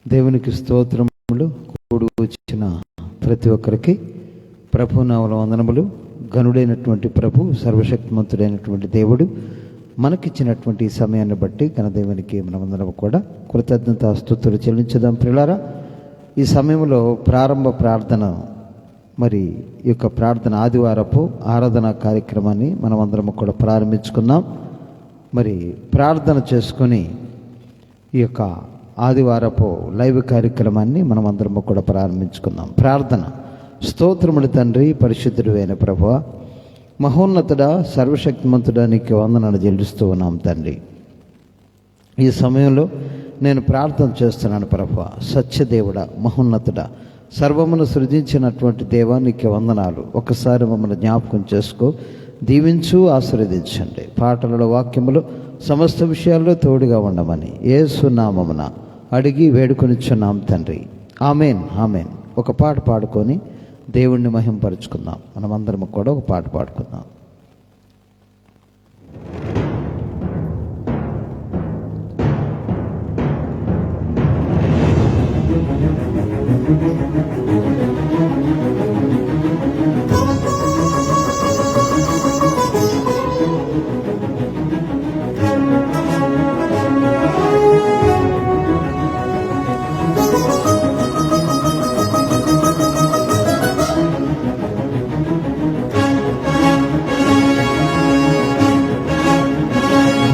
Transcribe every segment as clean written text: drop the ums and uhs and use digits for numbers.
దేవునికి స్తోత్రములు. కూడి వచ్చిన ప్రతి ఒక్కరికి ప్రభునామమున వందనములు. గనుడైనటువంటి ప్రభు, సర్వశక్తిమంతుడైనటువంటి దేవుడు మనకిచ్చినటువంటి ఈ సమయాన్ని బట్టి ఘనదేవునికి మనమందరం కూడా కృతజ్ఞతా స్తుతులు చెల్లించుదాం. ప్రియులారా, ఈ సమయంలో ప్రారంభ ప్రార్థన, మరి ఈ యొక్క ప్రార్థన ఆదివారపు ఆరాధన కార్యక్రమాన్ని మనమందరం కూడా ప్రారంభించుకుందాం. మరి ప్రార్థన చేసుకొని ఈ యొక్క ఆదివారపు లైవ్ కార్యక్రమాన్ని మనం అందరం కూడా ప్రారంభించుకుందాం. ప్రార్థన. స్తోత్రములు తండ్రి, పరిశుద్ధుడు అయిన ప్రభువా, మహోన్నతుడా, సర్వశక్తిమంతుడా, నీకు వందనాలు చెల్లిస్తూ ఉన్నాం తండ్రి. ఈ సమయంలో నేను ప్రార్థన చేస్తున్నాను ప్రభువా. సత్యదేవుడా, మహోన్నతుడా, సర్వమును సృజించినటువంటి దేవా, నీకు వందనాలు. ఒకసారి మమ్మల్ని జ్ఞాపకం చేసుకో, దీవించు, ఆశీర్వదించండి. పాటలలో, వాక్యములు, సమస్త విషయాల్లో తోడుగా ఉండమని యేసు నామమున అడిగి వేడుకొనిచున్నాం తండ్రి. Amen, amen. ఒక పాట పాడుకొని దేవుణ్ణి మహింపరుచుకుందాం. మనమందరం కూడా ఒక పాట పాడుకుందాం.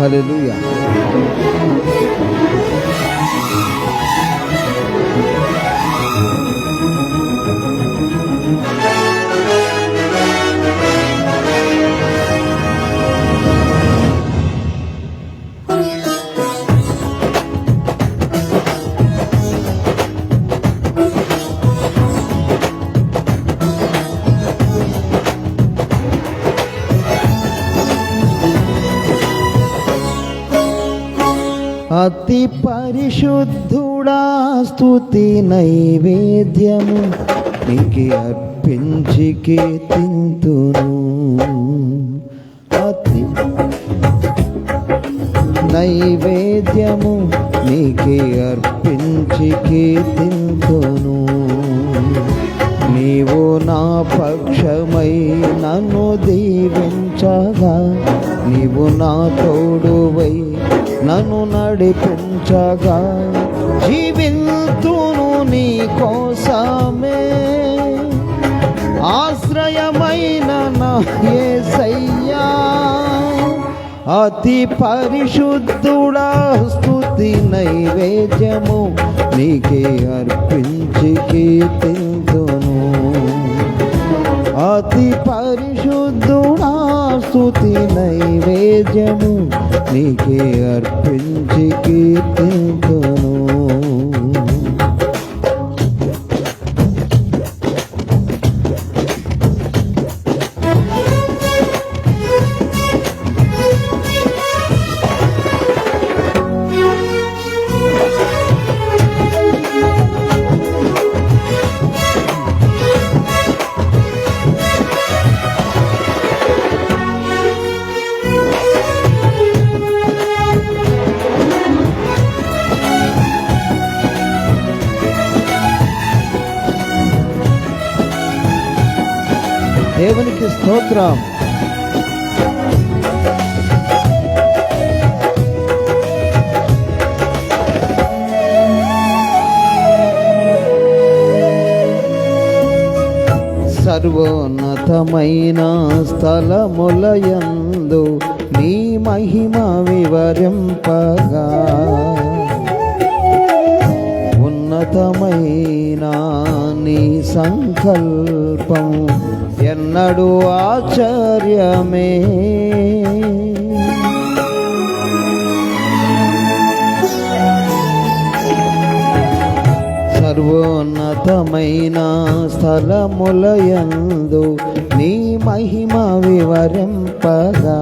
హల్లెలూయా. అతి పరిశుద్ధుడా, స్తుతి నైవేద్యము నీకే అర్పించి కీర్తింతును. అతి నైవేద్యము నీకే అర్పించి కీర్తింతును. నీవు నా పక్షమై నన్ను దీవించగా, నీవు నా తోడువై నన్ను నడిపించగా, జీవింతును నీ కోసమే. ఆశ్రయమైన నా యేసయ్యా, అతి పరిశుద్ధుడా, స్తుతి నైవేద్యము నీకే అర్పించి కీర్తింతును. అతి పరిశుద్ధుడా, స్తుతి నైవేద్యము నీకే అర్పించి కీర్తింతును. దేవునికి స్తోత్రం. సర్వోన్నతమైన స్థలములయందు నీ మహిమ వివరింపగా, ఉన్నతమైన నీ సంకల్పం ఎన్నడూ ఆశ్చర్యమే. సర్వోన్నతమైన స్థలములయందు నీ మహిమ వివరింపగా,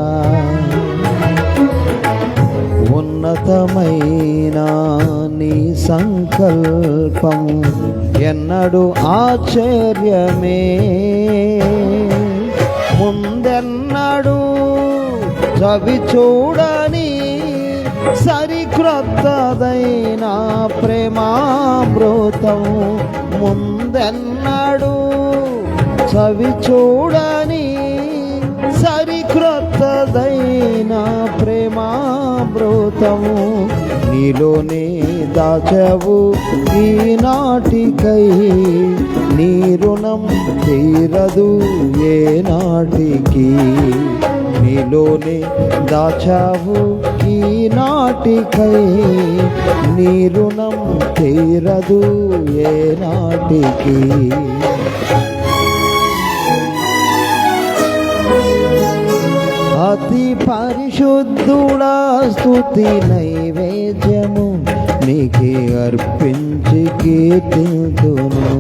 ఉన్నతమైన నీ సంకల్పం ఎన్నడూ ఆశ్చర్యమే. ముందెన్నడూ చవి చూడని సరిక్రొత్తదైన ప్రేమామృతం ముందెన్నడు చవి చూడని సరిక్రొత్తదైన ప్రేమామృతము నీలోనే దాచవు ఈనాటికై నీ రుణం తీరదు ఏనాటికి నీలోనే దాచావు ఈనాటికై నీ రుణం తీరదు ఏనాటికి. అతి పరిశుద్ధుడా స్తుతి నైవేద్యము నీకే అర్పించి కీర్తింతును.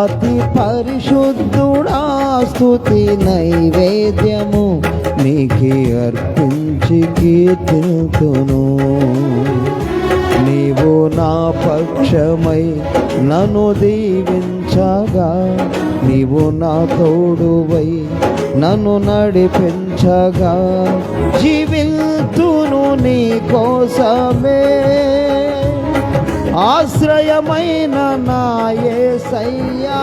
అతి పరిశుద్ధుడా స్తుతి నైవేద్యము నీకే అర్పించి కీర్తింతును. నీవు నా పక్షమై నన్ను దీవించగా నీవు నా తోడువై నన్ను నడిపించగా జీవితును నీ కోసమే ఆశ్రయమైన నా యేసయ్యా.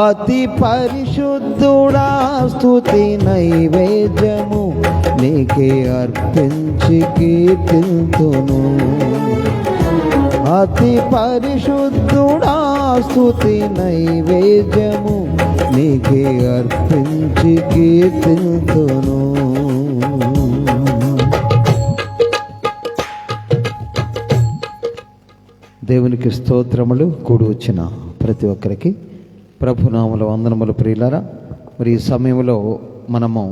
అతి పరిశుద్ధుడా స్తుతి నైవేద్యము నీకే అర్పించి కీర్తింతును. అతి పరిశుద్ధుడా స్తుతి నైవేద్యము నీకే అర్పించి కీర్తింతును. దేవునికి స్తోత్రములు. కూడి వచ్చిన ప్రతి ఒక్కరికి ప్రభునామముల వందనములు. ప్రియులారా, మరి ఈ సమయంలో మనము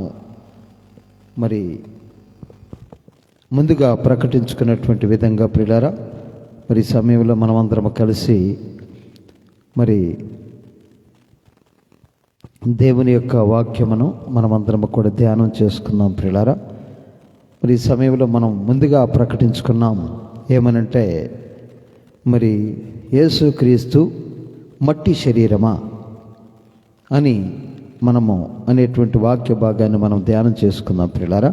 మరి ముందుగా ప్రకటించుకున్నటువంటి విధంగా ప్రియులారా, మరి ఈ సమయంలో మనమందరం కలిసి మరి దేవుని యొక్క వాక్యమును మనమందరం కూడా ధ్యానం చేసుకుందాం ప్రియులారా. మరి ఈ సమయంలో మనం ముందుగా ప్రకటించుకున్నాం ఏమనంటే, మరి యేసుక్రీస్తు మట్టి శరీరమా అని మనము అనేటువంటి వాక్య భాగాన్ని మనం ధ్యానం చేసుకుందాం ప్రియులారా.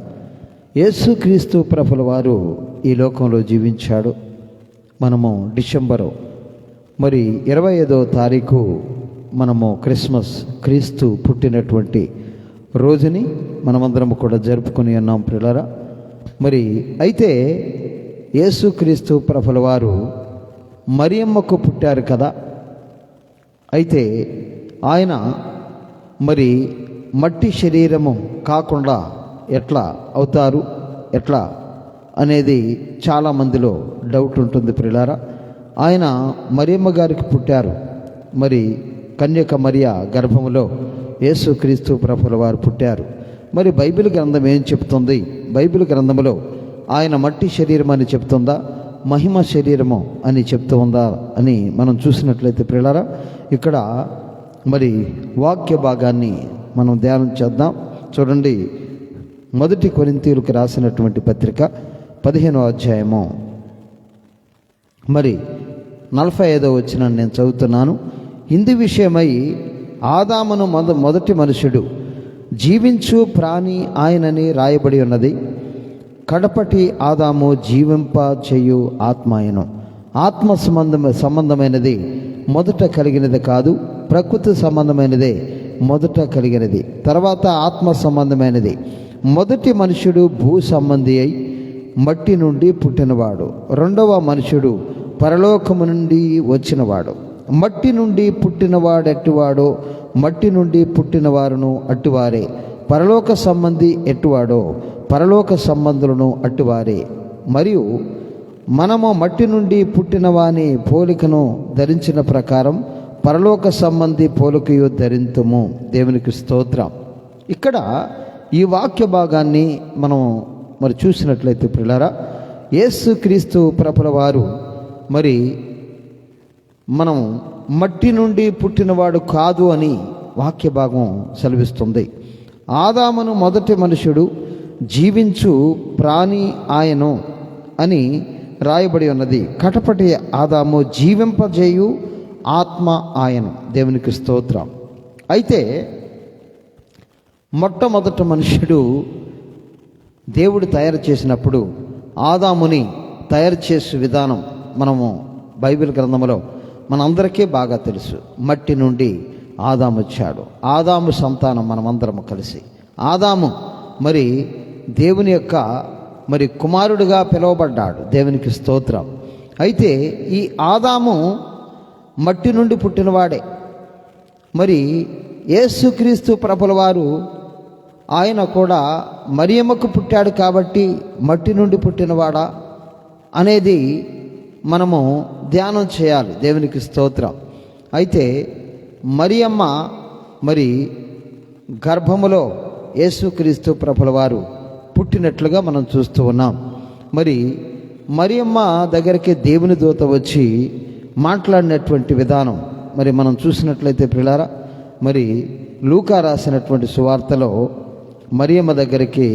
యేసుక్రీస్తు ప్రభుల వారు ఈ లోకంలో జీవించాడు. మనము డిసెంబరు మరి 25వ తారీఖు మనము క్రిస్మస్, క్రీస్తు పుట్టినటువంటి రోజుని మనమందరం కూడా జరుపుకొని ఉన్నాం ప్రియులారా. మరి అయితే యేసుక్రీస్తు ప్రభుల వారు మరియమ్మకు పుట్టారు కదా. అయితే ఆయన మరి మట్టి శరీరము కాకుండా ఎట్లా అవుతారు, ఎట్లా అనేది చాలామందిలో డౌట్ ఉంటుంది ప్రియులారా. ఆయన మరియమ్మ గారికి పుట్టారు. మరి కన్యక మరియ గర్భములో యేసుక్రీస్తు ప్రభుల వారు పుట్టారు. మరి బైబిల్ గ్రంథం ఏం చెప్తుంది? బైబిల్ గ్రంథంలో ఆయన మట్టి శరీరం అని చెప్తుందా, మహిమ శరీరము అని చెప్తూ ఉందా అని మనం చూసినట్లయితే ప్రియులారా, ఇక్కడ మరి వాక్య భాగాన్ని మనం ధ్యానం చేద్దాం. చూడండి, 1 కొరింథీయులకు రాసినటువంటి పత్రిక 15వ అధ్యాయము మరి 45వ వచనాన్ని నేను చదువుతున్నాను. ఇందు విషయమై ఆదామును మొదటి మనుషుడు, జీవించు ప్రాణి ఆయనని రాయబడి ఉన్నది. కడపటి ఆదాము జీవింప చేయు ఆత్మాయను. ఆత్మ సంబంధమైనది మొదట కలిగినది కాదు, ప్రకృతి సంబంధమైనదే మొదట కలిగినది, తర్వాత ఆత్మ సంబంధమైనది. మొదటి మనుషుడు భూ సంబంధి అయి మట్టి నుండి పుట్టినవాడు. రెండవ మనుషుడు పరలోకము నుండి వచ్చినవాడు. మట్టి నుండి పుట్టినవాడెట్టివాడో మట్టి నుండి పుట్టిన వారును అట్టివారే. పరలోక సంబంధి ఎట్టివాడో పరలోక సంబంధులను అట్టివారే. మరియు మనము మట్టి నుండి పుట్టిన వాని పోలికను ధరించిన ప్రకారం పరలోక సంబంధి పోలికయు ధరింతుము. దేవునికి స్తోత్రం. ఇక్కడ ఈ వాక్య భాగాన్ని మనం మరి చూసినట్లయితే ప్రియులారా, యేసుక్రీస్తు ప్రభుల వారు మరి మనం మట్టి నుండి పుట్టినవాడు కాదు అని వాక్య భాగం సెలవిస్తుంది. ఆదామును మొదటి మనుషుడు, జీవించు ప్రాణి ఆయను అని రాయబడి ఉన్నది. కటపటి ఆదాము జీవింపజేయు ఆత్మ ఆయను. దేవునికి స్తోత్రం. అయితే మొట్టమొదటి మనుషుడు దేవుడు తయారు చేసినప్పుడు ఆదాముని తయారు చేసే విధానం మనము బైబిల్ గ్రంథంలో మనందరికీ బాగా తెలుసు. మట్టి నుండి ఆదాము వచ్చాడు. ఆదాము సంతానం మనమందరము కలిసి. ఆదాము మరి దేవుని యొక్క కుమారుడిగా పిలువబడ్డాడు. దేవునికి స్తోత్రం. అయితే ఈ ఆదాము మట్టి నుండి పుట్టినవాడే. మరి యేసుక్రీస్తు ప్రభుల వారు ఆయన కూడా మరియమ్మకు పుట్టాడు కాబట్టి మట్టి నుండి పుట్టినవాడా అనేది మనము ధ్యానం చేయాలి. దేవునికి స్తోత్రం. అయితే మరియమ్మ గర్భములో యేసుక్రీస్తు ప్రభుల వారు పుట్టినట్లుగా మనం చూస్తూ ఉన్నాం. మరియమ్మ దగ్గరికి దేవుని దూత వచ్చి మాట్లాడినటువంటి విధానం మనం చూసినట్లయితే ప్రియులారా, లూకా రాసినటువంటి సువార్తలో మరియమ్మ దగ్గరికి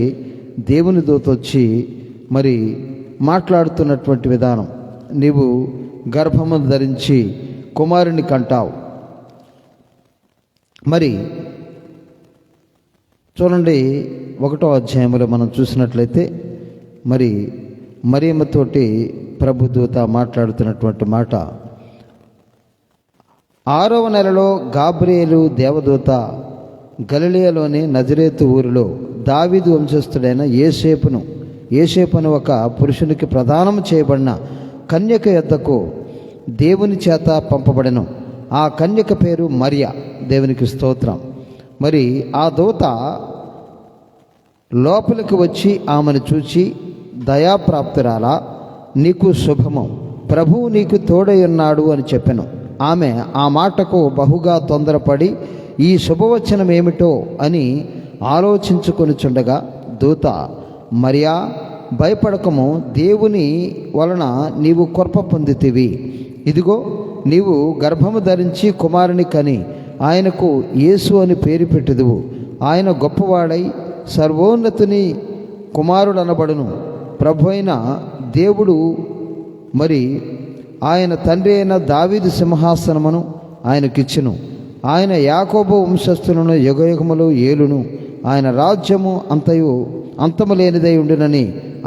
దేవుని దూత వచ్చి మాట్లాడుతున్నటువంటి విధానం, నీవు గర్భము ధరించి కుమారుని కంటావు. చూడండి, 1వ అధ్యాయంలో మనం చూసినట్లయితే మరియమ్మతోటి ప్రభుదూత మాట్లాడుతున్నటువంటి మాట, 6వ నెలలో గాబ్రియేలు దేవదూత గలిలయలోని నజరేతు ఊరిలో దావీదు వంశస్థుడైన యేసేపును ఒక పురుషునికి ప్రదానం చేయబడిన కన్యక యొద్దకు దేవుని చేత పంపబడెను. ఆ కన్యక పేరు మరియ. దేవునికి స్తోత్రం. ఆ దూత లోపలికి వచ్చి ఆమెను చూచి, దయాప్రాప్తురాలా, నీకు శుభము, ప్రభువు నీకు తోడై ఉన్నాడు అని చెప్పెను. ఆమె ఆ మాటకు బహుగా తొందరపడి ఈ శుభవచనం ఏమిటో అని ఆలోచించుకొనిచుండగా దూత, మరియా, భయపడకము, దేవుని వలన నీవు కృప పొందితివి. ఇదిగో, నీవు గర్భము ధరించి కుమారుని కని ఆయనకు యేసు అని పేరు పెట్టుదువు. ఆయన గొప్పవాడై సర్వోన్నతుని కుమారుడనబడును. ప్రభు అయిన దేవుడు ఆయన తండ్రి అయిన దావీదు సింహాసనమును ఆయనకిచ్చును. ఆయన యాకోబు వంశస్థులను యుగయుగములు ఏలును. ఆయన రాజ్యము అంతము లేనిదై ఉండునని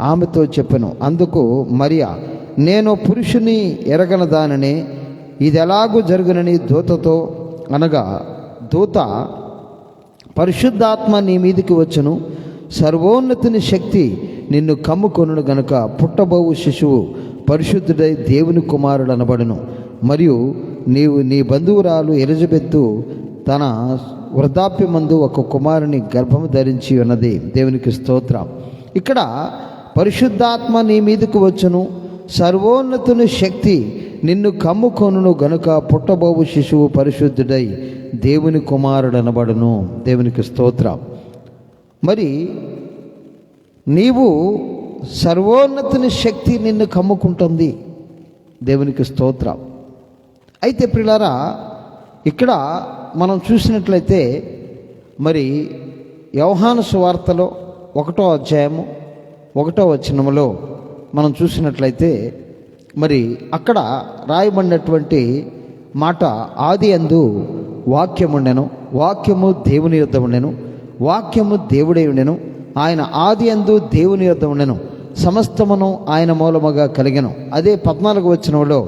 ఆమెతో చెప్పెను. అందుకు మరియా, నేను పురుషుని ఎరగన దానిని, ఇది ఎలాగూ జరుగునని దూతతో అనగా, దూత, పరిశుద్ధాత్మ నీ మీదికి వచ్చును, సర్వోన్నతుని శక్తి నిన్ను కమ్ముకొనును గనుక పుట్టబోవు శిశువు పరిశుద్ధుడై దేవుని కుమారుడు అనబడును. మరియు నీవు నీ బంధువురాలు ఎలిజబెత్తు తన వృద్ధాప్యమందు ఒక కుమారుని గర్భము ధరించి ఉన్నది. దేవునికి స్తోత్రం. ఇక్కడ పరిశుద్ధాత్మ నీ మీదకు వచ్చును, సర్వోన్నతుని శక్తి నిన్ను కమ్ముకొనును గనుక పుట్టబోవు శిశువు పరిశుద్ధుడై దేవుని కుమారుడు అనబడును. దేవునికి స్తోత్రం. నీవు సర్వోన్నతుని శక్తి నిన్ను కమ్ముకుంటుంది. దేవునికి స్తోత్రం. అయితే ప్రియులారా, ఇక్కడ మనం చూసినట్లయితే యోహాను సువార్తలో 1వ అధ్యాయము 1వ వచనములో మనం చూసినట్లయితే అక్కడ రాయబడినటువంటి మాట, ఆది యందు వాక్యముండెను, వాక్యము దేవుని యొద్ద ఉండెను, వాక్యము దేవుడై ఉండెను, ఆయన ఆది యందు దేవుని యొద్ద ఉండెను, సమస్తమును ఆయన మూలముగా కలిగెను. అదే 14వ వచనంలో,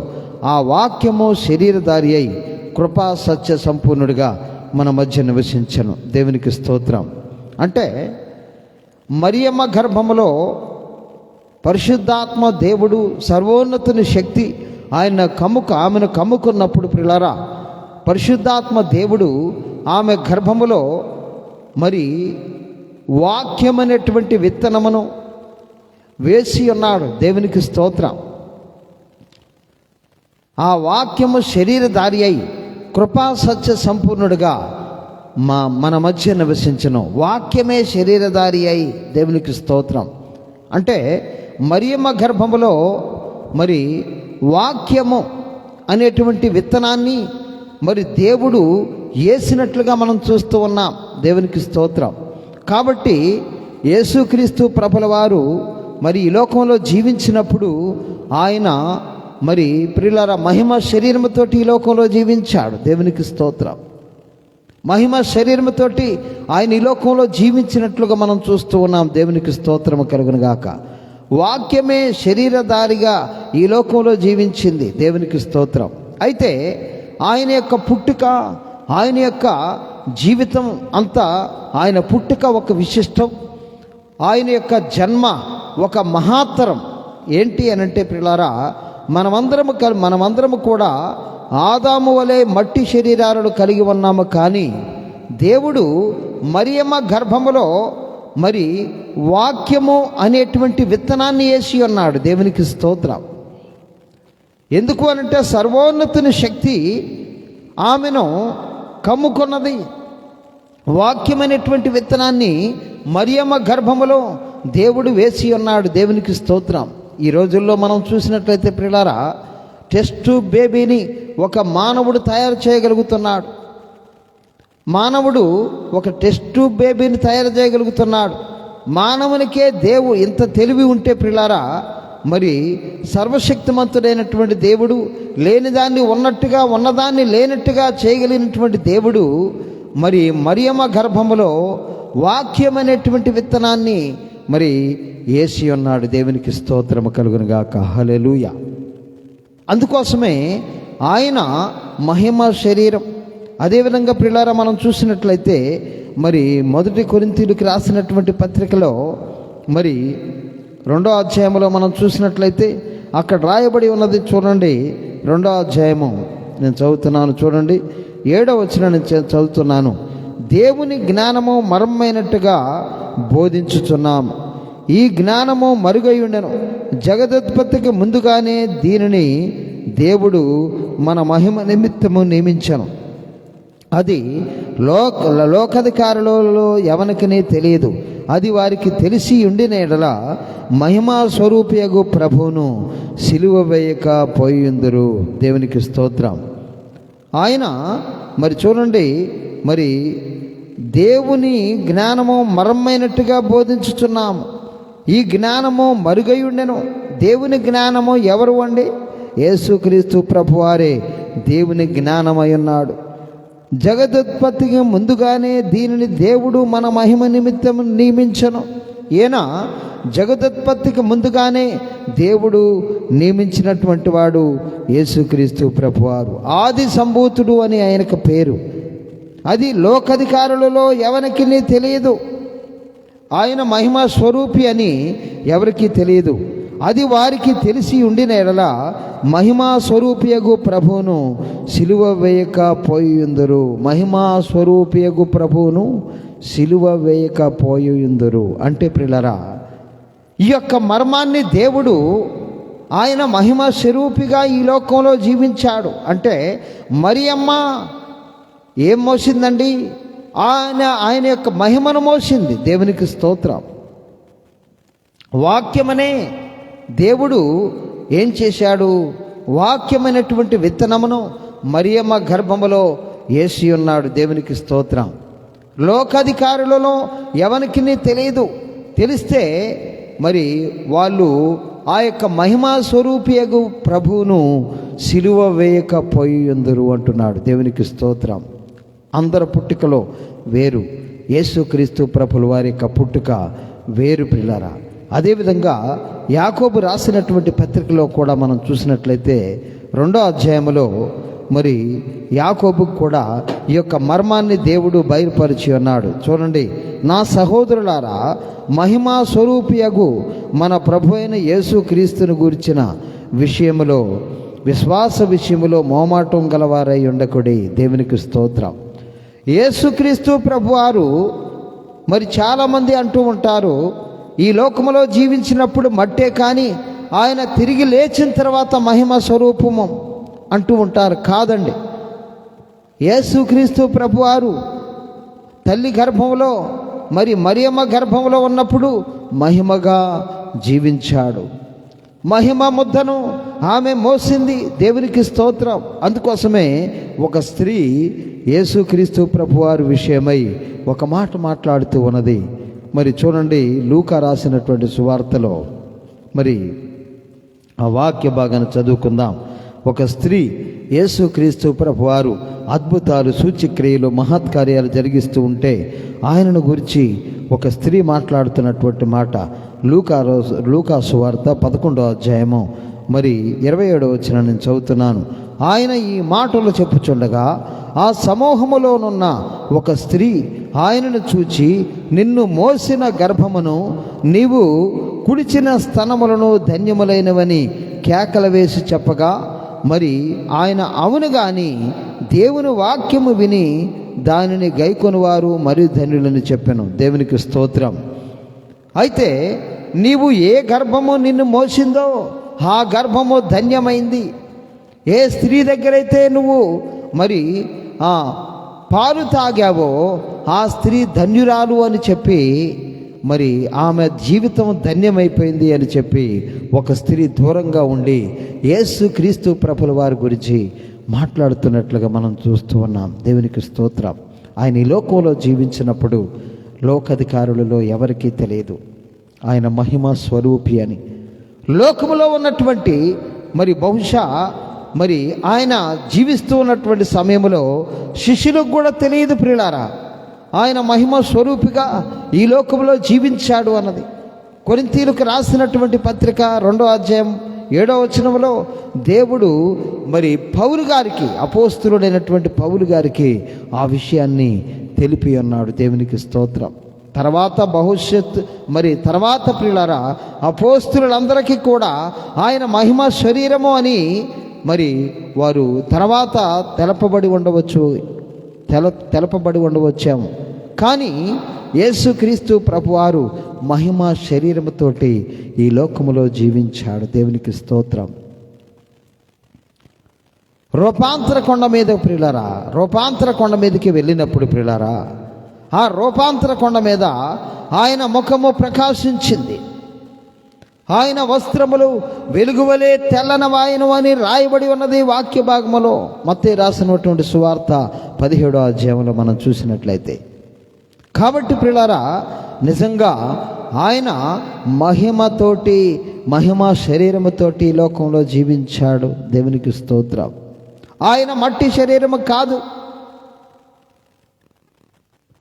ఆ వాక్యము శరీరధారి అయి కృపా సత్య సంపూర్ణుడిగా మన మధ్య నివసించెను. దేవునికి స్తోత్రం. అంటే మరియమ్మ గర్భములో పరిశుద్ధాత్మ దేవుడు సర్వోన్నతుని శక్తి ఆమెను కమ్ముకున్నప్పుడు ప్రియులారా, పరిశుద్ధాత్మ దేవుడు ఆమె గర్భములో వాక్యం అనేటువంటి విత్తనమును వేసి ఉన్నాడు. దేవునికి స్తోత్రం. ఆ వాక్యము శరీరధారి అయి కృపా సత్య సంపూర్ణుడిగా మన మధ్య నివసించును. వాక్యమే శరీరధారి అయి, దేవునికి స్తోత్రం. అంటే మరియమ్మ గర్భములో వాక్యము అనేటువంటి విత్తనాన్ని దేవుడు వేసినట్లుగా మనం చూస్తూ ఉన్నాం. దేవునికి స్తోత్రం. కాబట్టి యేసుక్రీస్తు ప్రభుల వారు ఈ లోకంలో జీవించినప్పుడు ఆయన ప్రియులారా మహిమ శరీరముతోటి ఈ లోకంలో జీవించాడు. దేవునికి స్తోత్రం. మహిమ శరీరముతోటి ఆయన ఈ లోకంలో జీవించినట్లుగా మనం చూస్తూ ఉన్నాం. దేవునికి స్తోత్రము కలుగును గాక. వాక్యమే శరీరధారిగా ఈ లోకంలో జీవించింది. దేవునికి స్తోత్రం. అయితే ఆయన యొక్క పుట్టుక, ఆయన యొక్క జీవితం అంతా, ఆయన పుట్టుక ఒక విశిష్టం, ఆయన యొక్క జన్మ ఒక మహాత్తరం. ఏంటి అనంటే ప్రియులారా, మనమందరము కూడా ఆదాము వలె మట్టి శరీరాలను కలిగి ఉన్నాము. కానీ దేవుడు మరియమ్మ గర్భములో మరి వాక్యము అనేటువంటి విత్తనాన్ని వేసి ఉన్నాడు. దేవునికి స్తోత్రం. ఎందుకు అనంటే సర్వోన్నతుని శక్తి ఆమెను కమ్ముకున్నది. వాక్యం అనేటువంటి విత్తనాన్ని మరియమ్మ గర్భములో దేవుడు వేసి ఉన్నాడు. దేవునికి స్తోత్రం. ఈ రోజుల్లో మనం చూసినట్లయితే ప్రియులారా, టెస్ట్ బేబీని ఒక మానవుడు తయారు చేయగలుగుతున్నాడు. మానవుడు ఒక టెస్ట్ బేబీని తయారు చేయగలుగుతున్నాడు. మానవునికే దేవుడు ఇంత తెలివి ఉంటే ప్రియులారా, మరి సర్వశక్తిమంతుడైనటువంటి దేవుడు లేనిదాన్ని ఉన్నట్టుగా, ఉన్నదాన్ని లేనట్టుగా చేయగలిగినటువంటి దేవుడు మరి మరియమ్మ గర్భములో వాక్యం అనేటువంటి విత్తనాన్ని మరి వేసి ఉన్నాడు. దేవునికి స్తోత్రము కలుగును గాక. హల్లెలూయా. అందుకోసమే ఆయన మహిమ శరీరం. అదేవిధంగా ప్రియులారా, మనం చూసినట్లయితే మరి 1 కొరింథీయులకు రాసినటువంటి పత్రికలో మరి 2వ అధ్యాయంలో మనం చూసినట్లయితే అక్కడ రాయబడి ఉన్నది చూడండి. 2వ అధ్యాయము నేను చదువుతున్నాను చూడండి. 7వ వచనం నేను చదువుతున్నాను. దేవుని జ్ఞానము మర్మైనట్టుగా బోధించుచున్నాము. ఈ జ్ఞానము మరుగై ఉండెను. జగదుత్పత్తికి ముందుగానే దీనిని దేవుడు మన మహిమ నిమిత్తము నియమించను. అది లోకాధికారులలో ఎవరికీ తెలియదు. అది వారికి తెలిసి ఉండిన యెడల మహిమా స్వరూపియగు ప్రభువును సిలువ వేయక పోయిందురు. దేవునికి స్తోత్రం. ఆయన మరి చూడండి, మరి దేవుని జ్ఞానము మర్మైనట్టుగా బోధించుచున్నాము. ఈ జ్ఞానము మరుగై ఉండెను. దేవుని జ్ఞానము ఎవరు అండి? యేసుక్రీస్తు ప్రభువారే దేవుని జ్ఞానమై ఉన్నాడు. జగదుత్పత్తికి ముందుగానే దీనిని దేవుడు మన మహిమ నిమిత్తం నియమించను. ఈయన జగదుత్పత్తికి ముందుగానే దేవుడు నియమించినటువంటి వాడు యేసుక్రీస్తు ప్రభువారు. ఆది సంభూతుడు అని ఆయనకు పేరు. అది లోకాధికారులలో ఎవరికి తెలియదు. ఆయన మహిమా స్వరూపి అని ఎవరికీ తెలియదు. అది వారికి తెలిసి ఉండిన యెడల మహిమా స్వరూపియగు ప్రభువును సిలువ వేయక పోయుందురు. మహిమా స్వరూపియగు ప్రభువును సిలువ వేయక పోయుందురు అంటే ప్రియులారా, ఈ యొక్క మర్మాన్ని దేవుడు ఆయన మహిమా స్వరూపిగా ఈ లోకంలో జీవించాడు. అంటే మరియమ్మ ఏం మోసిందండి? ఆయన యొక్క మహిమను మోసింది. దేవునికి స్తోత్రం. వాక్యమనే దేవుడు ఏం చేశాడు? వాక్యమైనటువంటి విత్తనమును మరియమ్మ గర్భములో వేసి ఉన్నాడు. దేవునికి స్తోత్రం. లోకాధికారులలో ఎవరికి తెలియదు. తెలిస్తే మరి వాళ్ళు ఆ యొక్క మహిమా స్వరూపియగు ప్రభువును సిలువ వేయకపోయిందురు అంటున్నాడు. దేవునికి స్తోత్రం. అందరి పుట్టుకలో వేరు. యేసుక్రీస్తు ప్రభుల వారి యొక్క పుట్టుక వేరు ప్రియులారా. అదేవిధంగా యాకోబు రాసినటువంటి పత్రికలో కూడా మనం చూసినట్లయితే 2వ అధ్యాయంలో మరి యాకోబుకు కూడా ఈ యొక్క మర్మాన్ని దేవుడు బయలుపరిచి ఉన్నాడు. చూడండి, నా సహోదరులారా, మహిమా స్వరూపియగు మన ప్రభు అయిన యేసుక్రీస్తుని గురించిన విషయములో, విశ్వాస విషయములో మోమాటం గలవారై ఉండకుడి. దేవునికి స్తోత్రం. యేసుక్రీస్తు ప్రభువారు మరి చాలామంది అంటూ ఉంటారు, ఈ లోకములో జీవించినప్పుడు మట్టే కానీ ఆయన తిరిగి లేచిన తర్వాత మహిమ స్వరూపము అంటూ ఉంటారు. కాదండి, యేసుక్రీస్తు ప్రభువారు తల్లి గర్భంలో మరి మరియమ్మ గర్భంలో ఉన్నప్పుడు మహిమగా జీవించాడు. మహిమ ముద్దను ఆమె మోసింది. దేవునికి స్తోత్రం. అందుకోసమే ఒక స్త్రీ యేసుక్రీస్తు ప్రభువారి విషయమై ఒక మాట మాట్లాడుతూ ఉన్నది. మరి చూడండి, లూకా రాసినటువంటి సువార్తలో మరి ఆ వాక్య భాగాన్ని చదువుకుందాం. ఒక స్త్రీ యేసుక్రీస్తు ప్రభువారు అద్భుతాలు, సూచక్రియలు, మహత్కార్యాలు జరిగిస్తూ ఉంటే ఆయనను గురించి ఒక స్త్రీ మాట్లాడుతున్నటువంటి మాట లూకా సువార్త 11వ అధ్యాయము 27వ వచనం నేను చదువుతున్నాను. ఆయన ఈ మాటలు చెప్పుచుండగా ఆ సమూహములోనున్న ఒక స్త్రీ ఆయనను చూచి, నిన్ను మోసిన గర్భమును నీవు కుడిచిన స్తనములను ధన్యములైనవని కేకలు వేసి చెప్పగా, మరి ఆయన అవును గాని దేవుని వాక్యము విని దానిని గైకొనువారు మరి ధన్యులని చెప్పాను. దేవునికి స్తోత్రం. అయితే నీవు ఏ గర్భము నిన్ను మోసిందో ఆ గర్భము ధన్యమైంది. ఏ స్త్రీ దగ్గరైతే నువ్వు మరి పాలు తాగావో ఆ స్త్రీ ధన్యురాలు అని చెప్పి, మరి ఆమె జీవితం ధన్యమైపోయింది అని చెప్పి ఒక స్త్రీ దూరంగా ఉండి యేసుక్రీస్తు ప్రభుల వారి గురించి మాట్లాడుతున్నట్లుగా మనం చూస్తూ ఉన్నాం. దేవునికి స్తోత్రం. ఆయన ఈ లోకంలో జీవించినప్పుడు లోకాధికారులలో ఎవరికీ తెలియదు ఆయన మహిమ స్వరూపి అని. లోకములో ఉన్నటువంటి మరి బహుశా మరి ఆయన జీవిస్తూ ఉన్నటువంటి సమయంలో శిష్యులకు కూడా తెలియదు ప్రియులారా, ఆయన మహిమ స్వరూపిగా ఈ లోకంలో జీవించాడు అన్నది. కొరింథీయులకు రాసినటువంటి పత్రిక 2వ అధ్యాయం 7వ వచనంలో దేవుడు మరి పౌలు గారికి, అపోస్తులుడైనటువంటి పౌలు గారికి ఆ విషయాన్ని తెలిపి ఉన్నాడు. దేవునికి స్తోత్రం. తర్వాత తర్వాత ప్రియులారా అపోస్తులందరికీ కూడా ఆయన మహిమ శరీరము అని మరి వారు తర్వాత తెలపబడి ఉండవచ్చాము. కానీ యేసుక్రీస్తు ప్రభువారు మహిమ శరీరముతోటి ఈ లోకములో జీవించాడు. దేవునికి స్తోత్రం. రూపాంతర కొండ మీద ప్రియులారా, రూపాంతర కొండ మీదకి వెళ్ళినప్పుడు ప్రియులారా, ఆ రూపాంతర కొండ మీద ఆయన ముఖము ప్రకాశించింది. ఆయన వస్త్రములు వెలుగువలే తెల్లనవాయను అని రాయబడి ఉన్నది వాక్య భాగములో. మత్తయి రాసినటువంటి సువార్త 17వ అధ్యాయంలో మనం చూసినట్లయితే. కాబట్టి ప్రియులారా, నిజంగా ఆయన మహిమతోటి, మహిమ శరీరముతోటి లోకంలో జీవించాడు. దేవునికి స్తోత్రం. ఆయన మట్టి శరీరము కాదు.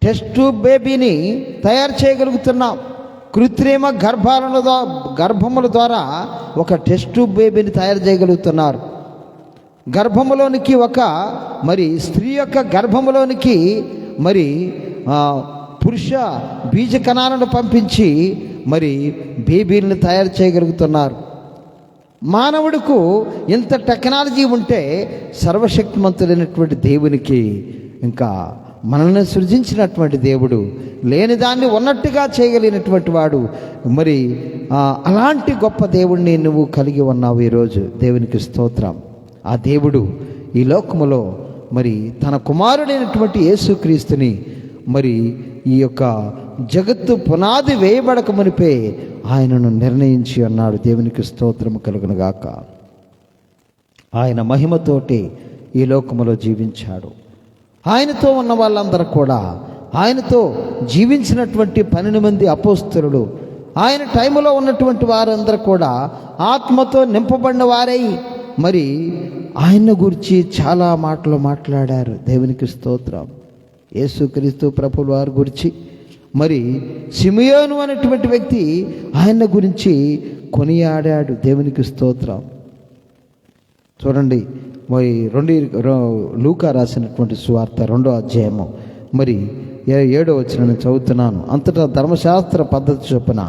టెస్ట్ బేబీని తయారు చేయగలుగుతున్నాం. కృత్రిమ గర్భముల ద్వారా ఒక టెస్ట్ బేబీని తయారు చేయగలుగుతున్నారు. గర్భములోనికి ఒక మరి స్త్రీ యొక్క గర్భములోనికి మరి పురుష బీజ కణాలను పంపించి మరి బేబీలను తయారు చేయగలుగుతున్నారు. మానవుడికు ఇంత టెక్నాలజీ ఉంటే సర్వశక్తిమంతుడైనటువంటి దేవునికి, ఇంకా మనల్ని సృజించినటువంటి దేవుడు లేని దాన్ని ఉన్నట్టుగా చేయగలిగినటువంటి వాడు, మరి అలాంటి గొప్ప దేవుడిని నువ్వు కలిగి ఉన్నావు ఈరోజు. దేవునికి స్తోత్రం. ఆ దేవుడు ఈ లోకములో మరి తన కుమారుడైనటువంటి యేసుక్రీస్తుని మరి ఈ యొక్క జగత్తు పునాది వేయబడక మునిపే ఆయనను నిర్ణయించి ఉన్నాడు. దేవునికి స్తోత్రము కలుగునుగాక. ఆయన మహిమతోటి ఈ లోకములో జీవించాడు. ఆయనతో ఉన్న వాళ్ళందరూ కూడా, ఆయనతో జీవించినటువంటి 12 మంది అపోస్తలులు, ఆయన టైంలో ఉన్నటువంటి వారందరూ కూడా ఆత్మతో నింపబడిన వారై మరి ఆయన గురించి చాలా మాటలు మాట్లాడారు. దేవునికి స్తోత్రం. యేసుక్రీస్తు ప్రభుల వారి గురించి మరి సిమియోను అనేటువంటి వ్యక్తి ఆయన గురించి కొనియాడాడు. దేవునికి స్తోత్రం. చూడండి, మరి లూకా రాసినటువంటి సువార్త 2వ అధ్యాయము 7వ వచనం చదువుతున్నాను. అంతటా ధర్మశాస్త్ర పద్ధతి చొప్పున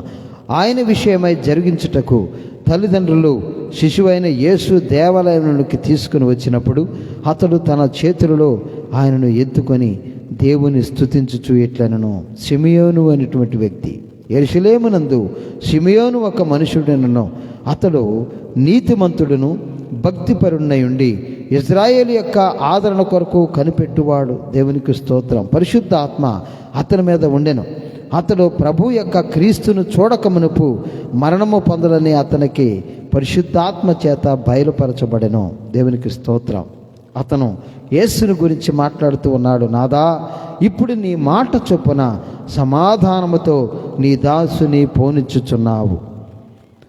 ఆయన విషయమై జరిగించుటకు తల్లిదండ్రులు శిశువైన యేసు దేవాలయంలోకి తీసుకుని వచ్చినప్పుడు అతడు తన చేతులలో ఆయనను ఎత్తుకొని దేవుని స్తుతించుచు ఇట్లనెను, సిమియోను అనేటువంటి వ్యక్తి, యెరూషలేమునందు సిమియోను ఒక మనుషుడనను, అతడు నీతిమంతుడును భక్తిపరుడై ఉండి ఇజ్రాయేలు యొక్క ఆదరణ కొరకు కనిపెట్టువాడు. దేవునికి స్తోత్రం. పరిశుద్ధ ఆత్మ అతని మీద ఉండెను. అతడు ప్రభు యొక్క క్రీస్తును చూడకమునుపు మరణము పొందలని అతనికి పరిశుద్ధాత్మ చేత బయలుపరచబడెను. దేవునికి స్తోత్రం. అతను యేసుని గురించి మాట్లాడుతూ ఉన్నాడు, నాదా, ఇప్పుడు నీ మాట చొప్పున సమాధానముతో నీ దాసుని పోనిచ్చుచున్నావు.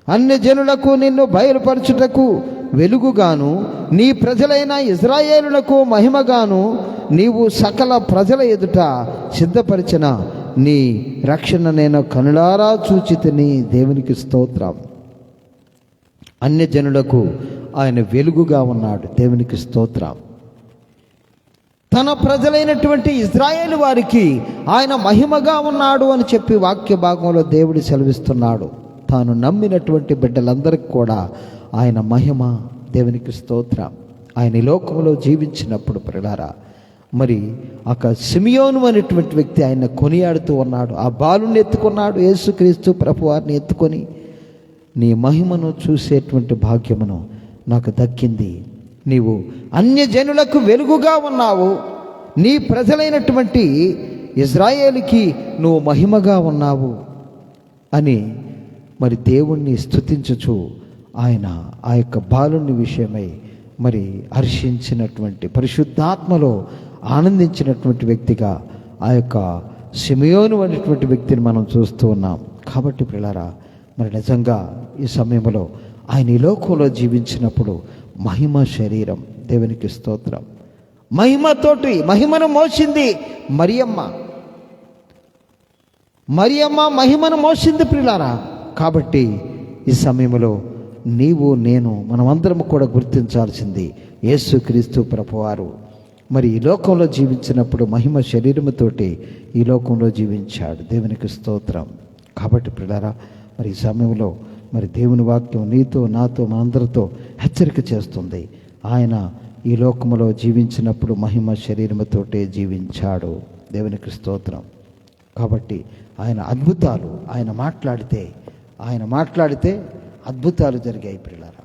అన్యజనులకు నిన్ను బయలుపరచుటకు వెలుగుగాను నీ ప్రజలైన ఇశ్రాయేలులకు మహిమగాను నీవు సకల ప్రజల ఎదుట సిద్ధపరిచిన నీ రక్షణ నేను కనులారా చూచితిని. దేవునికి స్తోత్రం. అన్యజనులకు ఆయన వెలుగుగా ఉన్నాడు. దేవునికి స్తోత్రం. తన ప్రజలైనటువంటి ఇశ్రాయేలు వారికి ఆయన మహిమగా ఉన్నాడు అని చెప్పి వాక్య భాగంలో దేవుడు సెలవిస్తున్నాడు. తాను నమ్మినటువంటి బిడ్డలందరికీ కూడా ఆయన మహిమ. దేవునికి స్తోత్రం. ఆయన ఈ లోకంలో జీవించినప్పుడు ప్రియులారా, మరి ఒక సిమియోను అనేటువంటి వ్యక్తి ఆయన కొనియాడుతూ ఉన్నాడు. ఆ బాలుని ఎత్తుకున్నాడు. యేసుక్రీస్తు ప్రభువారిని ఎత్తుకొని, నీ మహిమను చూసేటువంటి భాగ్యమును నాకు దక్కింది. నీవు అన్యజనులకు వెలుగుగా ఉన్నావు. నీ ప్రజలైనటువంటి ఇశ్రాయేలుకి నువ్వు మహిమగా ఉన్నావు అని మరి దేవుణ్ణి స్తుతించుచు ఆయన ఆ యొక్క బాలుని విషయమై మరి హర్షించినటువంటి, పరిశుద్ధాత్మలో ఆనందించినటువంటి వ్యక్తిగా ఆ యొక్క సిమియోను అనేటువంటి వ్యక్తిని మనం చూస్తూ ఉన్నాం. కాబట్టి ప్రియులారా, మరి నిజంగా ఈ సమయంలో ఆయన ఈ లోకంలో జీవించినప్పుడు మహిమ శరీరం. దేవునికి స్తోత్రం. మహిమతోటి మహిమను మోసింది మరియమ్మ. మహిమను మోసింది ప్రియులారా. కాబట్టి ఈ సమయంలో నీవు నేను మనమందరం కూడా గుర్తించాల్సింది, యేసుక్రీస్తు ప్రభువారు మరి ఈ లోకంలో జీవించినప్పుడు మహిమ శరీరముతోటి ఈ లోకంలో జీవించాడు. దేవునికి స్తోత్రం. కాబట్టి ప్రియులారా, మరి ఈ సమయంలో మరి దేవుని వాక్యం నీతో నాతో మనందరితో హెచ్చరిక చేస్తుంది. ఆయన ఈ లోకంలో జీవించినప్పుడు మహిమ శరీరముతోటే జీవించాడు. దేవునికి స్తోత్రం. కాబట్టి ఆయన అద్భుతాలు, ఆయన మాట్లాడితే అద్భుతాలు జరిగాయి ప్రియులారా.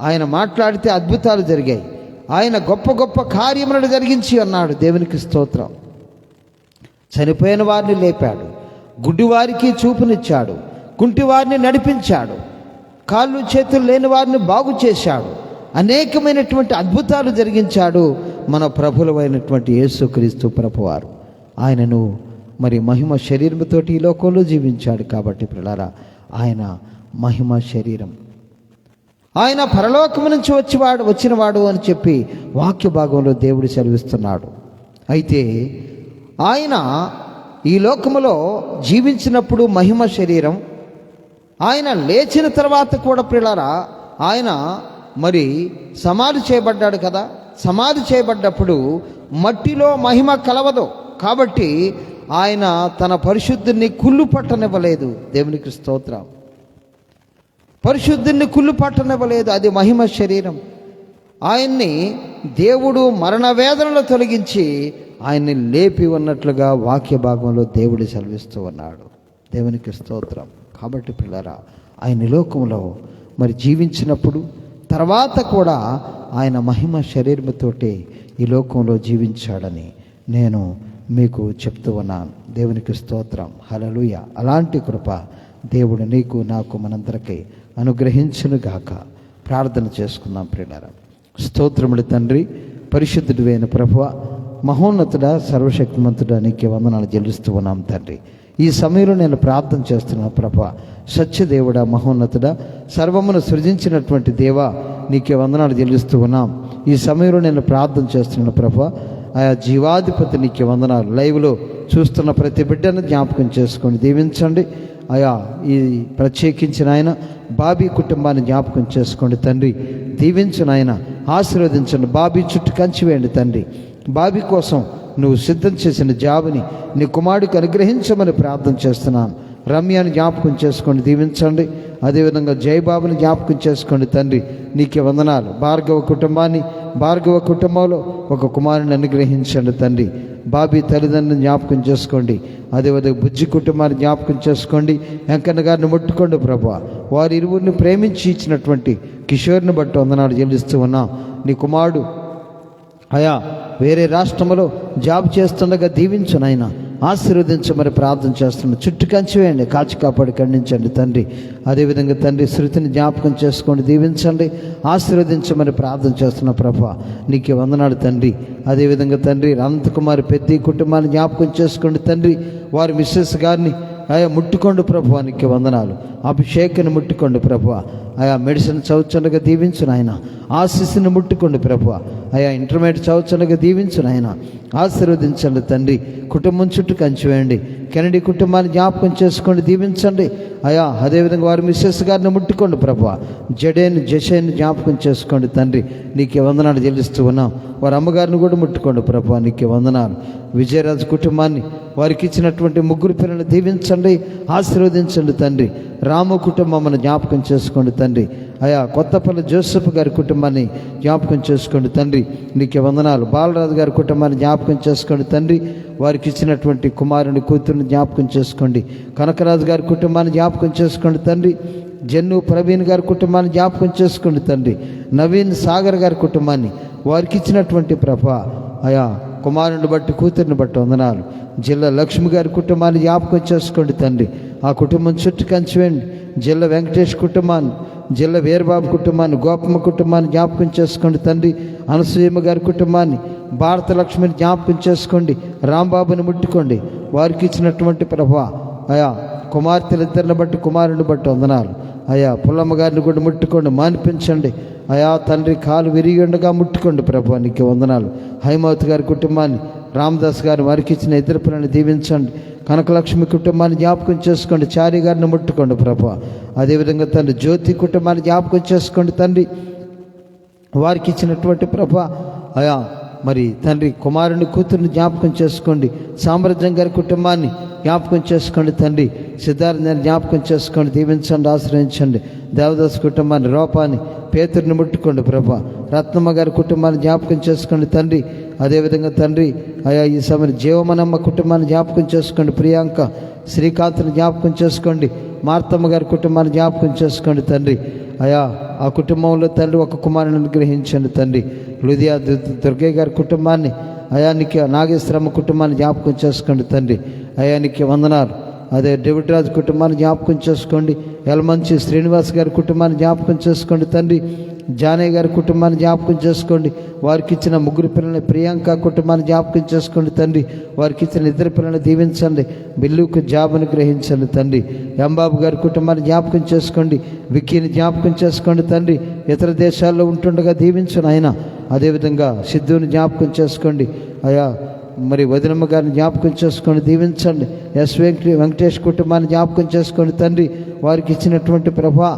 ఆయన మాట్లాడితే అద్భుతాలు జరిగాయి. ఆయన గొప్ప గొప్ప కార్యములను జరిగించి అన్నాడు. దేవునికి స్తోత్రం. చనిపోయిన వారిని లేపాడు, గుడ్డివారికి చూపునిచ్చాడు, కుంటివారిని నడిపించాడు, కాళ్ళు చేతులు లేని వారిని బాగు చేశాడు. అనేకమైనటువంటి అద్భుతాలు జరిగించాడు మన ప్రభువులైనటువంటి యేసుక్రీస్తు ప్రభువారు. ఆయనను మరి మహిమ శరీరంతోటి ఈ లోకంలో జీవించాడు. కాబట్టి ప్రియులారా, ఆయన మహిమ శరీరం. ఆయన పరలోకము నుంచి వచ్చినవాడు అని చెప్పి వాక్య భాగంలో దేవుడు సెలవిస్తున్నాడు. అయితే ఆయన ఈ లోకములో జీవించినప్పుడు మహిమ శరీరం. ఆయన లేచిన తర్వాత కూడా ప్రియులారా, ఆయన మరి సమాధి చేయబడ్డాడు కదా. సమాధి చేయబడ్డప్పుడు మట్టిలో మహిమ కలవదు. కాబట్టి ఆయన తన పరిశుద్ధుని కుళ్ళు పట్టనివ్వలేదు. దేవునికి స్తోత్రం. పరిశుద్ధుని కుళ్ళు పట్టనివ్వలేదు. అది మహిమ శరీరం. ఆయన్ని దేవుడు మరణ వేదనలో తొలగించి ఆయన్ని లేపి ఉన్నట్లుగా వాక్య భాగంలో దేవుడు సెలవిస్తూ ఉన్నాడు. దేవునికి స్తోత్రం. కాబట్టి పిల్లరా, ఆయన లోకంలో మరి జీవించినప్పుడు తర్వాత కూడా ఆయన మహిమ శరీరముతోటి ఈ లోకంలో జీవించాడని నేను మీకు చెప్తూ ఉన్నాను. దేవునికి స్తోత్రం. హల్లెలూయా. అలాంటి కృప దేవుడు నీకు నాకు మనందరికీ అనుగ్రహించునుగాక. ప్రార్థన చేసుకుందాం ప్రియులారా. స్తోత్రములు తండ్రి, పరిశుద్ధుడు అయిన ప్రభువా, మహోన్నతుడా, సర్వశక్తిమంతుడా, నీకే వందనాలు చెల్లిస్తూ ఉన్నాం తండ్రి. ఈ సమయంలో నేను ప్రార్థన చేస్తున్నాను ప్రభువా. సత్యదేవుడా, మహోన్నతుడా, సర్వమును సృజించినటువంటి దేవా, నీకే వందనాలు చెల్లిస్తూ ఉన్నాం. ఈ సమయంలో నేను ప్రార్థన చేస్తున్నాను ప్రభువా. ఆయా జీవాధిపతి నీకే వందనాలు. లైవ్లో చూస్తున్న ప్రతి బిడ్డను జ్ఞాపకం చేసుకొని దీవించండి. ఆయా ఈ ప్రత్యేకించిన ఆయన బాబీ కుటుంబాన్ని జ్ఞాపకం చేసుకోండి తండ్రి. దీవించిన ఆయన ఆశీర్వదించండి. బాబీ చుట్టూ కంచి వేయండి తండ్రి. బాబీ కోసం నువ్వు సిద్ధం చేసిన జాబుని నీ కుమారుడికి అనుగ్రహించమని ప్రార్థన చేస్తున్నాను. రమ్యాన్ని జ్ఞాపకం చేసుకోండి, దీవించండి. అదేవిధంగా జయబాబుని జ్ఞాపకం చేసుకోండి తండ్రి. నీకే వందనాలు. భార్గవ కుటుంబంలో ఒక కుమారుని అనుగ్రహించండి తండ్రి. బాబీ తల్లిదండ్రులను జ్ఞాపకం చేసుకోండి. అదేవిధంగా బుజ్జి కుటుంబాన్ని జ్ఞాపకం చేసుకోండి. వెంకన్న గారిని ముట్టుకోండి ప్రభువా. వారి ఇరువురిని ప్రేమించి ఇచ్చినటువంటి కిషోర్ని బట్టి వందనాలు చెల్లిస్తూ ఉన్నాం. నీ కుమారుడు అయా వేరే రాష్ట్రంలో జాబ్ చేస్తుండగా దీవించు నాయన, ఆశీర్వదించమని ప్రార్థన చేస్తున్నాను. చుట్టూ కంచి వేయండి, కాచి కాపాడి ఖండించండి తండ్రి. అదేవిధంగా తండ్రి శృతిని జ్ఞాపకం చేసుకోండి, దీవించండి, ఆశీర్వదించమని ప్రార్థన చేస్తున్న ప్రభువా. నీకే వందనాలు తండ్రి. అదేవిధంగా తండ్రి అనంతకుమారి పెద్ద కుటుంబాన్ని జ్ఞాపకం చేసుకోండి తండ్రి. వారి మిస్సెస్ గారిని అయ్యా ముట్టుకోండి ప్రభువా. నీకే వందనాలు. అభిషేకాన్ని ముట్టుకోండి ప్రభువా. ఆయా మెడిసిన్ చదువుచుండగా దీవించు నాయన, ఆశీస్సుని ముట్టుకోండి ప్రభు. ఆయా ఇంటర్మీడియట్ చదువుచుండగా దీవించు నాయన, ఆశీర్వదించండి తండ్రి. కుటుంబం చుట్టూ కంచి వేయండి. కెనడీ కుటుంబాన్ని జ్ఞాపకం చేసుకోండి, దీవించండి అయా. అదేవిధంగా వారి మిస్సెస్ గారిని ముట్టుకోండి ప్రభు. జషేని జ్ఞాపకం చేసుకోండి తండ్రి. నీకే వందనాలు చెల్లిస్తూ ఉన్నాం. వారి అమ్మగారిని కూడా ముట్టుకోండి ప్రభు, నీకే వందనాలు. విజయరాజు కుటుంబాన్ని, వారికి ఇచ్చినటువంటి ముగ్గురు పిల్లల్ని దీవించండి, ఆశీర్వదించండి తండ్రి. రాము కుటుంబం జ్ఞాపకం చేసుకోండి తండ్రి. అయా కొత్తపల్లి జోసెఫ్ గారి కుటుంబాన్ని జ్ఞాపకం చేసుకోండి తండ్రి, నీకే వందనాలు. బాలరాజు గారి కుటుంబాన్ని జ్ఞాపకం చేసుకోండి తండ్రి. వారికి ఇచ్చినటువంటి కుమారుని కూతురుని జ్ఞాపకం చేసుకోండి. కనకరాజు గారి కుటుంబాన్ని జ్ఞాపకం చేసుకోండి తండ్రి. జన్ను ప్రవీణ్ గారి కుటుంబాన్ని జ్ఞాపకం చేసుకోండి తండ్రి. నవీన్ సాగర్ గారి కుటుంబాన్ని, వారికి ఇచ్చినటువంటి ప్రభా అయా కుమారుని బట్టి కూతురిని బట్టి వందనాలు. జిల్లా లక్ష్మి గారి కుటుంబాన్ని జ్ఞాపకం చేసుకోండి తండ్రి. ఆ కుటుంబం చుట్టూ కంచివేయండి. జిల్లా వెంకటేష్ కుటుంబాన్ని, జిల్లా వీరబాబు కుటుంబాన్ని, గోపమ్మ కుటుంబాన్ని జ్ఞాపకం చేసుకోండి తండ్రి. అనసూయమ్మ గారి కుటుంబాన్ని, భారత లక్ష్మిని జ్ఞాపకం చేసుకోండి. రాంబాబుని ముట్టుకోండి. వారికి ఇచ్చినటువంటి ప్రభా అయా కుమార్తెలిద్దరిని బట్టి కుమారుని బట్టి వందనాలు. అయా పుల్లమ్మ గారిని కూడా ముట్టుకోండి, మానిపించండి అయా తండ్రి. కాలు విరిగి ఉండగా ముట్టుకోండి ప్రభు, నీకు వందనాలు. హైమవతి గారి కుటుంబాన్ని, రామదాస్ గారు వారికి ఇచ్చిన ఇద్దరు పిల్లల్ని దీవించండి. కనకలక్ష్మి కుటుంబాన్ని జ్ఞాపకం చేసుకోండి. చారి గారిని ముట్టుకోండి ప్రభు. అదేవిధంగా తండ్రి జ్యోతి కుటుంబాన్ని జ్ఞాపకం చేసుకోండి తండ్రి. వారికి ఇచ్చినటువంటి ప్రభ అయా మరి తండ్రి కుమారుని కూతురుని జ్ఞాపకం చేసుకోండి. సామ్రాజ్యం గారి కుటుంబాన్ని జ్ఞాపకం చేసుకోండి తండ్రి. సిద్ధార్థని జ్ఞాపకం చేసుకోండి, దీవించండి, ఆశ్రయించండి. దేవదాస్ కుటుంబాన్ని, రూపాన్ని, పేతుడిని ముట్టుకోండి ప్రభా. రత్నమ్మ గారి కుటుంబాన్ని జ్ఞాపకం చేసుకోండి తండ్రి. అదేవిధంగా తండ్రి అయా ఈ సమయం జీవమనమ్మ కుటుంబాన్ని జ్ఞాపకం చేసుకోండి. ప్రియాంక శ్రీకాంత్ని జ్ఞాపకం చేసుకోండి. మార్తమ్మ గారి కుటుంబాన్ని జ్ఞాపకం చేసుకోండి తండ్రి. అయా ఆ కుటుంబంలో తండ్రి ఒక కుమారుని అనుగ్రహించండి తండ్రి. లుధియా దుర్గయ్య గారి కుటుంబాన్ని, అయానికి నాగేశ్వరమ్మ కుటుంబాన్ని జ్ఞాపకం చేసుకోండి తండ్రి. అయానికి వందనాలు. అదే డేవిడ్ రాజు కుటుంబాన్ని జ్ఞాపకం చేసుకోండి. యలమంచి శ్రీనివాస్ గారి కుటుంబాన్ని జ్ఞాపకం చేసుకోండి తండ్రి. జానయ్య గారి కుటుంబాన్ని జ్ఞాపకం చేసుకోండి. వారికి ఇచ్చిన ముగ్గురు పిల్లల్ని, ప్రియాంక కుటుంబాన్ని జ్ఞాపకం చేసుకోండి తండ్రి. వారికి ఇచ్చిన ఇద్దరు పిల్లల్ని దీవించండి. బిల్లుకు జాబ్ని గ్రహించండి తండ్రి. ఎంబాబు గారి కుటుంబాన్ని జ్ఞాపకం చేసుకోండి. విక్కీని జ్ఞాపకం చేసుకోండి తండ్రి. ఇతర దేశాల్లో ఉంటుండగా దీవించను ఆయన. అదేవిధంగా సిద్ధుని జ్ఞాపకం చేసుకోండి. అయా మరి వదినమ్మ గారిని జ్ఞాపకం చేసుకోండి, దీవించండి. వెంకటేష్ కుటుంబాన్ని జ్ఞాపకం చేసుకోండి తండ్రి. వారికి ఇచ్చినటువంటి ప్రభా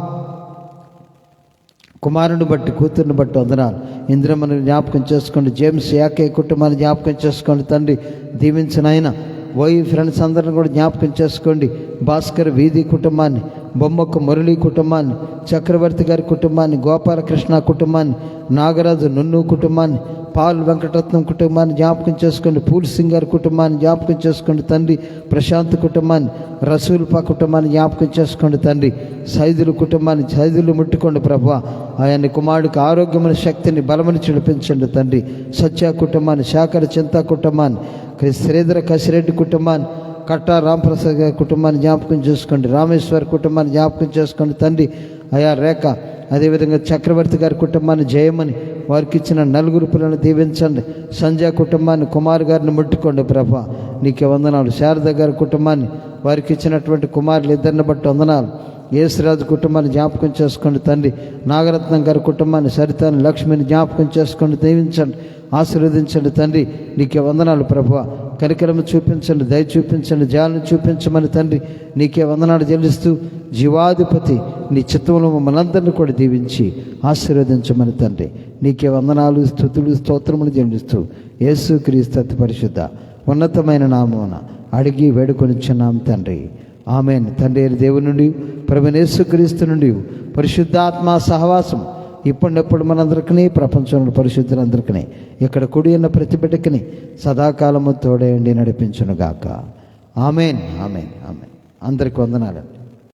కుమారుని బట్టి కూతురుని బట్టి వందనాలు. ఇంద్రమ్మని జ్ఞాపకం చేసుకోండి. జేమ్స్ యాకే కుటుంబాన్ని జ్ఞాపకం చేసుకోండి తండ్రి. దీవించిన ఆయన ఫ్రెండ్స్ అందరిని కూడా జ్ఞాపకం చేసుకోండి. భాస్కర్ వీధి కుటుంబాన్ని, బొమ్మకు మురళి కుటుంబాన్ని, చక్రవర్తి గారి కుటుంబాన్ని, గోపాలకృష్ణ కుటుంబాన్ని, నాగరాజు నున్ను కుటుంబాన్ని, పాల్ వెంకటరత్నం కుటుంబాన్ని జ్ఞాపకం చేసుకోండి. పూల్ సింగ్ గారి కుటుంబాన్ని జ్ఞాపకం చేసుకోండి తండ్రి. ప్రశాంత్ కుటుంబాన్ని, రసూల్పా కుటుంబాన్ని జ్ఞాపకం చేసుకోండి తండ్రి. సైదుల కుటుంబాన్ని, సైదులు ముట్టుకోండి ప్రభా. ఆయన కుమారుడికి ఆరోగ్యమైన శక్తిని, బలమని చూపించండి తండ్రి. సత్య కుటుంబాన్ని, శాఖర చింతా కుటుంబాన్ని, శ్రీధర కసిరెడ్డి కుటుంబాన్ని, కట్టా రాంప్రసాద్ గారి కుటుంబాన్ని జ్ఞాపకం చేసుకోండి. రామేశ్వర్ కుటుంబాన్ని జ్ఞాపకం చేసుకోండి తండ్రి. అయా రేఖ, అదేవిధంగా చక్రవర్తి గారి కుటుంబాన్ని జయమని, వారికి ఇచ్చిన నలుగురు పిల్లలను దీవించండి. సంజయ్ కుటుంబాన్ని, కుమార్ గారిని ముట్టుకోండి ప్రభా, నీకే వందనాలు. శారద గారి కుటుంబాన్ని, వారికి ఇచ్చినటువంటి కుమారులు ఇద్దరిని బట్టి వందనాలు. యేసురాజు కుటుంబాన్ని జ్ఞాపకం చేసుకోండి తండ్రి. నాగరత్నం గారి కుటుంబాన్ని, సరితాన్ని, లక్ష్మిని జ్ఞాపకం చేసుకోండి, దీవించండి, ఆశీర్వదించండి తండ్రి. నీకే వందనాలు ప్రభువా. కనికరము చూపించండి, దయ చూపించండి, జాలను చూపించమని తండ్రి నీకే వందనాలు చెల్లిస్తూ, జీవాధిపతి నీ చిత్తంలో మమ్మల్ని అందరినీ కూడా దీవించి ఆశీర్వదించమని తండ్రి నీకే వందనాలు, స్తుతులు, స్తోత్రములు చెల్లిస్తూ యేసుక్రీస్తు అతి పరిశుద్ధ ఉన్నతమైన నామమున అడిగి వేడుకొనిచున్నాం తండ్రి. ఆమేన్. తండ్రి అయిన దేవుని నుండి, ప్రభువైన యేసుక్రీస్తు నుండి పరిశుద్ధాత్మ సహవాసం ఇప్పుడెప్పుడు మనందరికీ, ప్రపంచంలో పరిశుద్ధులందరికీ, ఇక్కడ కూడి ఉన్న ప్రతి బిడ్డకిని సదాకాలము తోడేయండి నడిపించునుగాక. ఆమేన్, ఆమేన్, ఆమేన్. అందరికి వందనాలు.